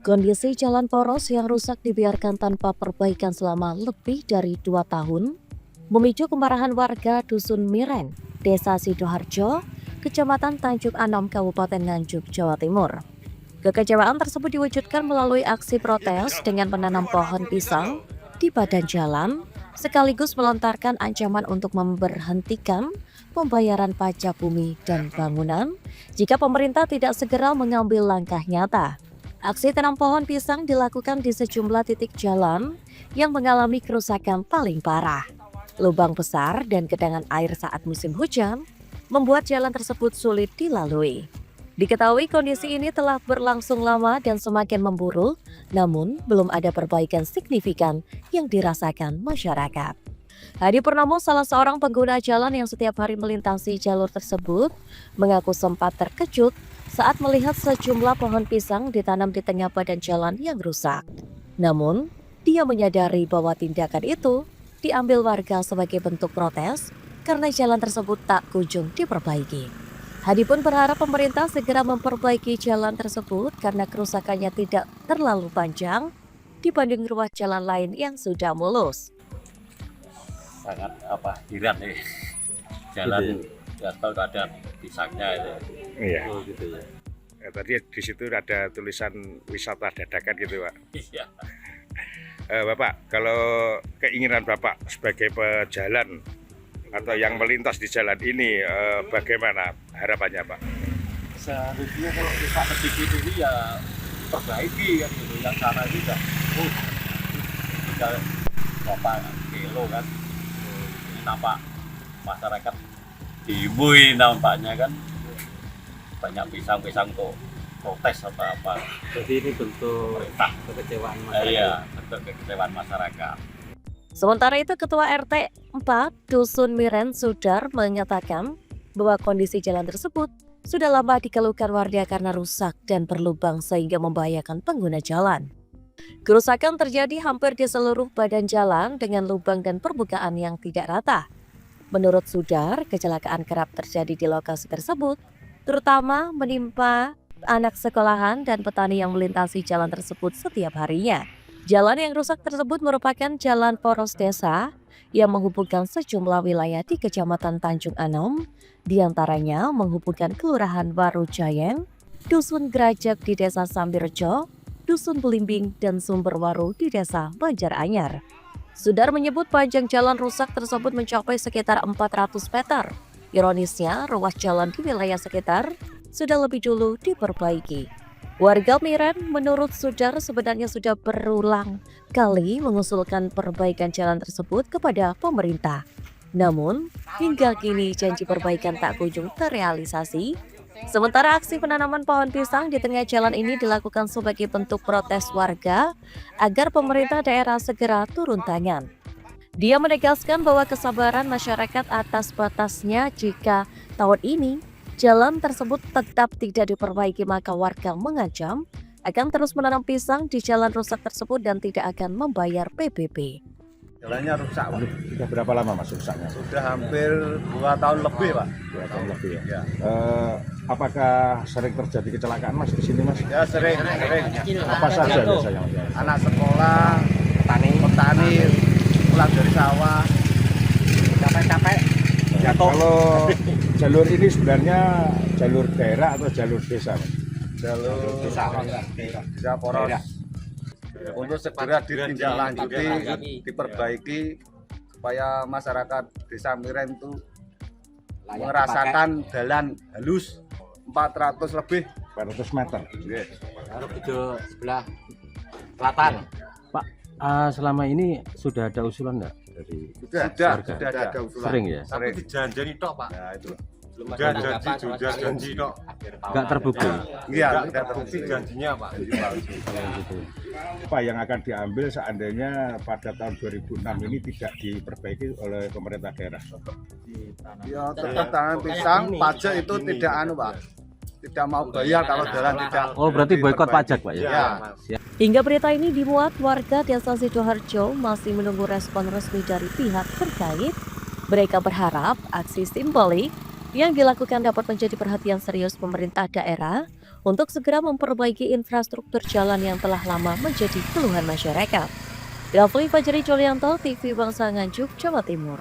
Kondisi jalan poros yang rusak dibiarkan tanpa perbaikan selama lebih dari 2 tahun memicu kemarahan warga Dusun Miren, Desa Sidoharjo, Kecamatan Tanjung Anom, Kabupaten Nganjuk, Jawa Timur. Kekecewaan tersebut diwujudkan melalui aksi protes dengan menanam pohon pisang di badan jalan, sekaligus melontarkan ancaman untuk memberhentikan pembayaran pajak bumi dan bangunan jika pemerintah tidak segera mengambil langkah nyata. Aksi tanam pohon pisang dilakukan di sejumlah titik jalan yang mengalami kerusakan paling parah. Lubang besar dan genangan air saat musim hujan membuat jalan tersebut sulit dilalui. Diketahui kondisi ini telah berlangsung lama dan semakin memburuk, namun belum ada perbaikan signifikan yang dirasakan masyarakat. Hadi Purnomo, salah seorang pengguna jalan yang setiap hari melintasi jalur tersebut, mengaku sempat terkejut saat melihat sejumlah pohon pisang ditanam di tengah badan jalan yang rusak. Namun, dia menyadari bahwa tindakan itu diambil warga sebagai bentuk protes karena jalan tersebut tak kunjung diperbaiki. Hadi pun berharap pemerintah segera memperbaiki jalan tersebut karena kerusakannya tidak terlalu panjang dibanding ruas jalan lain yang sudah mulus. Sangat heran nih jalan aspal ada pisangnya itu. Iya. Oh, gitu ya. Tadi di situ ada tulisan wisata dadakan gitu, Pak. Iya. Bapak, kalau keinginan Bapak sebagai pejalan atau yang melintas di jalan ini, bagaimana harapannya, Pak? Seharusnya kalau bisa sedikit ini ya perbaiki kan gitu. Yang sana itu udah berapa kilo kan. Ini nampak masyarakat dibui nampaknya kan banyak pisang-pisang untuk protes apa-apa. Jadi ini bentuk kekecewaan masyarakat. Iya, bentuk kekecewaan masyarakat. Sementara itu, Ketua RT 4 Dusun Miren Sudar menyatakan bahwa kondisi jalan tersebut sudah lama dikeluhkan warga karena rusak dan berlubang sehingga membahayakan pengguna jalan. Kerusakan terjadi hampir di seluruh badan jalan dengan lubang dan permukaan yang tidak rata. Menurut Sudar, kecelakaan kerap terjadi di lokasi tersebut, terutama menimpa anak sekolahan dan petani yang melintasi jalan tersebut setiap harinya. Jalan yang rusak tersebut merupakan jalan poros desa yang menghubungkan sejumlah wilayah di Kecamatan Tanjung Anom, diantaranya menghubungkan Kelurahan Warujayen, Dusun Grajak di Desa Sambirjo, Dusun Belimbing, dan Sumberwaru di Desa Banjaranyar. Sudar menyebut panjang jalan rusak tersebut mencapai sekitar 400 meter. Ironisnya, ruas jalan di wilayah sekitar sudah lebih dulu diperbaiki. Warga Miren menurut Sudar sebenarnya sudah berulang kali mengusulkan perbaikan jalan tersebut kepada pemerintah. Namun, hingga kini janji perbaikan tak kunjung terrealisasi. Sementara aksi penanaman pohon pisang di tengah jalan ini dilakukan sebagai bentuk protes warga agar pemerintah daerah segera turun tangan. Dia menegaskan bahwa kesabaran masyarakat atas batasnya jika tahun ini jalan tersebut tetap tidak diperbaiki, maka warga mengancam akan terus menanam pisang di jalan rusak tersebut dan tidak akan membayar PBB. Jalannya rusak, Pak. Sudah berapa lama, Mas, rusaknya? Sudah hampir 2 tahun lebih, Pak. 2 tahun lebih ya? Ya. Apakah sering terjadi kecelakaan, Mas, di sini, Mas? Ya sering. Apa saja biasanya, Mas? Anak sekolah, petani pulang dari sawah. Capek-capek. Ya, kalau jalur ini sebenarnya jalur daerah atau jalur desa, Mas? Jalur desa poros. Untuk segera ditindaklanjuti, diperbaiki supaya masyarakat Desa Miren itu merasakan jalan halus 400 lebih. 400 meter. Harus ke sebelah selatan. Pak, selama ini sudah ada usulan enggak dari Sudah ada usulan. Sering ya? Sering. Dijanjani tok, Pak. Ya itu. Janji tok. Enggak terbukti. Iya, Tidak terbukti janjinya, Pak. Apa yang akan diambil seandainya pada tahun 2006 ini tidak diperbaiki oleh pemerintah daerah? Ya tetap tanam pisang, pajak itu tidak Pak. Tidak mau bayar kalau jalan tidak. Oh, berarti boikot pajak, Pak ya? Ya. Hingga berita ini dimuat, warga Desa Sidoharjo masih menunggu respon resmi dari pihak terkait. Mereka berharap aksi simbolik yang dilakukan dapat menjadi perhatian serius pemerintah daerah untuk segera memperbaiki infrastruktur jalan yang telah lama menjadi keluhan masyarakat. Rafli Fajri Jolianto, TV Bangsa Nganjuk, Jawa Timur.